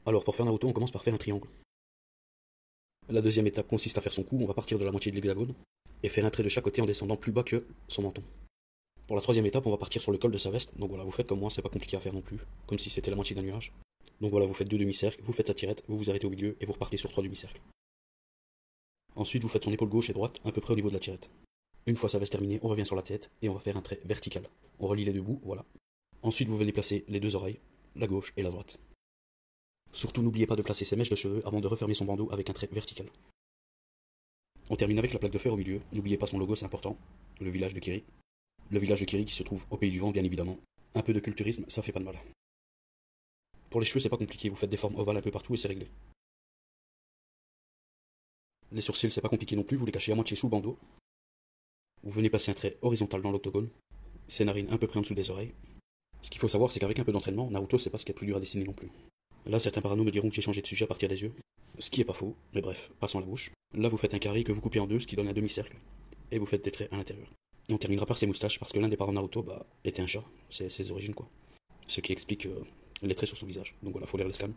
Alors pour faire Naruto, on commence par faire un triangle. La deuxième étape consiste à faire son cou, on va partir de la moitié de l'hexagone, et faire un trait de chaque côté en descendant plus bas que son menton. Pour la troisième étape, on va partir sur le col de sa veste, donc voilà, vous faites comme moi, c'est pas compliqué à faire non plus, comme si c'était la moitié d'un nuage. Donc voilà, vous faites deux demi-cercles, vous faites sa tirette, vous vous arrêtez au milieu, et vous repartez sur trois demi-cercles. Ensuite, vous faites son épaule gauche et droite, à peu près au niveau de la tirette. Une fois sa veste terminée, on revient sur la tête, et on va faire un trait vertical. On relie les deux bouts, voilà. Ensuite, vous venez placer les deux oreilles, la gauche et la droite. Surtout, n'oubliez pas de placer ses mèches de cheveux avant de refermer son bandeau avec un trait vertical. On termine avec la plaque de fer au milieu, n'oubliez pas son logo, c'est important, le village de Kiri. Le village de Kiri qui se trouve au pays du vent, bien évidemment. Un peu de culturisme, ça fait pas de mal. Pour les cheveux, c'est pas compliqué, vous faites des formes ovales un peu partout et c'est réglé. Les sourcils, c'est pas compliqué non plus, vous les cachez à moitié sous le bandeau. Vous venez passer un trait horizontal dans l'octogone, ses narines un peu près en dessous des oreilles. Ce qu'il faut savoir, c'est qu'avec un peu d'entraînement, Naruto, c'est pas ce qu'il y a de plus dur à dessiner non plus. Là, certains paranos me diront que j'ai changé de sujet à partir des yeux, ce qui est pas faux, mais bref, passons à la bouche. Là, vous faites un carré que vous coupez en deux, ce qui donne un demi-cercle, et vous faites des traits à l'intérieur. Et on terminera par ses moustaches, parce que l'un des parents de Naruto, était un chat, c'est ses origines quoi. Ce qui explique les traits sur son visage. Donc voilà, faut lire les scans.